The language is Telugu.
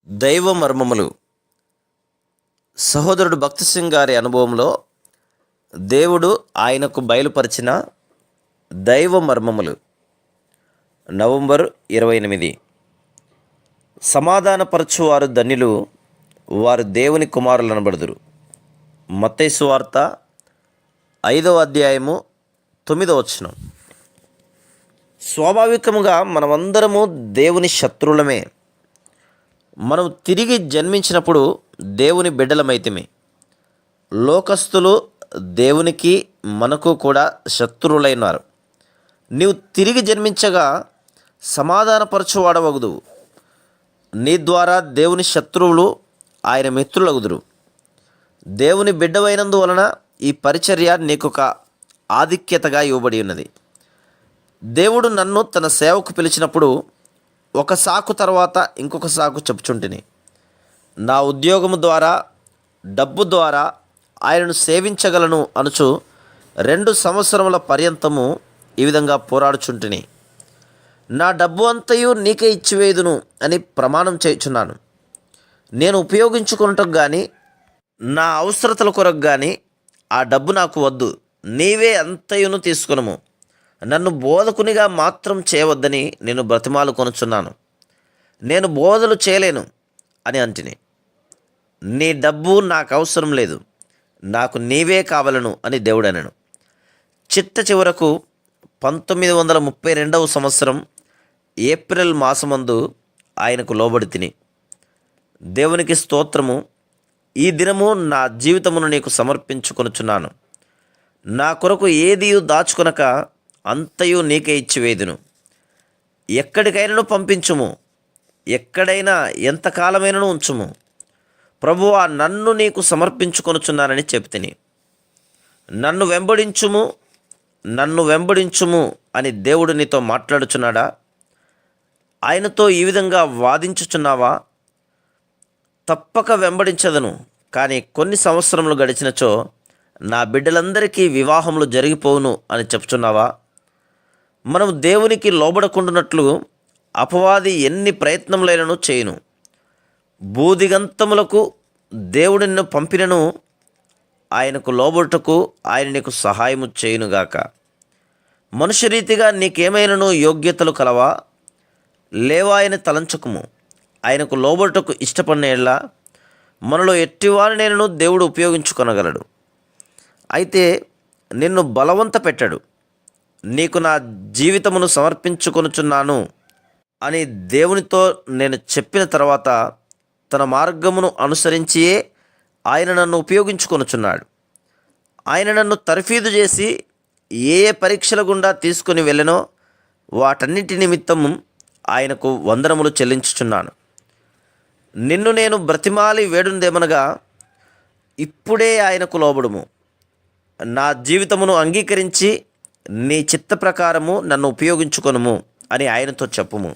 దైవ మర్మములు. సహోదరుడు భక్తి సింగ్ గారి అనుభవంలో దేవుడు ఆయనకు బయలుపరిచిన దైవ మర్మములు. నవంబర్ 28. సమాధానపరచువారు ధన్యులు, వారు దేవుని కుమారులు అనబడుదురు. మత్తయి సువార్త 5వ అధ్యాయము 9వ వచనం. స్వాభావికముగా మనమందరము దేవుని శత్రువులమే. మనం తిరిగి జన్మించినప్పుడు దేవుని బిడ్డలమైతిమి. లోకస్తులు దేవునికి మనకు కూడా శత్రువులైనారు. నీవు తిరిగి జన్మించగా సమాధానపరచువాడవగుదువు. నీ ద్వారా దేవుని శత్రువులు ఆయన మిత్రులగుదురు. దేవుని బిడ్డవైనందువలన ఈ పరిచర్య నీకొక ఆధిక్యతగా ఇవ్వబడి ఉన్నది. దేవుడు నన్ను తన సేవకు పిలిచినప్పుడు ఒక సాకు తర్వాత ఇంకొక సాకు చెప్పుచుంటిని. నా ఉద్యోగము ద్వారా, డబ్బు ద్వారా ఆయనను సేవించగలను అనుచు 2 సంవత్సరముల పర్యంతము ఈ విధంగా పోరాడుచుంటిని. నా డబ్బు అంతయు నీకే ఇచ్చివేయుదును అని ప్రమాణం చేయుచున్నాను. నేను ఉపయోగించుకున్నటకు కానీ, నా అవసరతల కొరకు కానీ ఆ డబ్బు నాకు వద్దు. నీవే అంతయును తీసుకునము. నన్ను బోధకునిగా మాత్రం చేయవద్దని నేను బ్రతిమాలు కొనుచున్నాను. నేను బోధలు చేయలేను అని అంటిని. నీ డబ్బు నాకు అవసరం లేదు, నాకు నీవే కావలను అని దేవుడు అనెను. చిట్ట చివరకు 1932వ సంవత్సరం ఏప్రిల్ మాసమందు ఆయనకు లోబడి తిని, దేవునికి స్తోత్రము, ఈ దినము నా జీవితమును నీకు సమర్పించుకొనుచున్నాను. నా కొరకు ఏదియు దాచుకొనక అంతయు నీకే ఇచ్చివేదును. ఎక్కడికైనాను పంపించుము, ఎక్కడైనా ఎంతకాలమైనను ఉంచుము. ప్రభువా, నన్ను నీకు సమర్పించుకొనుచున్నానని చెప్తిని. నన్ను వెంబడించుము, నన్ను వెంబడించుము అని దేవుడు నీతో మాట్లాడుచున్నాడా? ఆయనతో ఈ విధంగా వాదించుచున్నావా? తప్పక వెంబడించదను, కానీ కొన్ని సంవత్సరములు గడిచినచో నా బిడ్డలందరికీ వివాహములు జరిగిపోవును అని చెప్తున్నావా? మనం దేవునికి లోబడకుండానట్లు అపవాది ఎన్ని ప్రయత్నములైనను చేయును. భూదిగంతములకు దేవుడు నిన్ను పంపినను ఆయనకు లోబడుటకు ఆయన నీకు సహాయము చేయునుగాక. మనుష్యరీతిగా నీకేమైనను యోగ్యతలు కలవా? లేవా ఆయన తలంచకుము. ఆయనకు లోబడుటకు ఇష్టపడిన ఎడల మనలో ఎట్టివారినైనను దేవుడు ఉపయోగించుకొనగలడు. అయితే నిన్ను బలవంత పెట్టాడు. నీకు నా జీవితమును సమర్పించుకొనుచున్నాను అని దేవునితో నేను చెప్పిన తర్వాత తన మార్గమును అనుసరించియే ఆయన నన్ను ఉపయోగించుకొనుచున్నాడు. ఆయన నన్ను తర్ఫీదు చేసి ఏ పరీక్షల గుండా తీసుకుని వెళ్ళనో వాటన్నిటి నిమిత్తము ఆయనకు వందనములు చెల్లించుచున్నాను. నిన్ను నేను బ్రతిమాలి వేడుందేమనగా, ఇప్పుడే ఆయనకు లోబడుము. నా జీవితమును అంగీకరించి నీ చిత్త ప్రకారము నన్ను ఉపయోగించుకొనుము అని ఆయనతో చెప్పుము.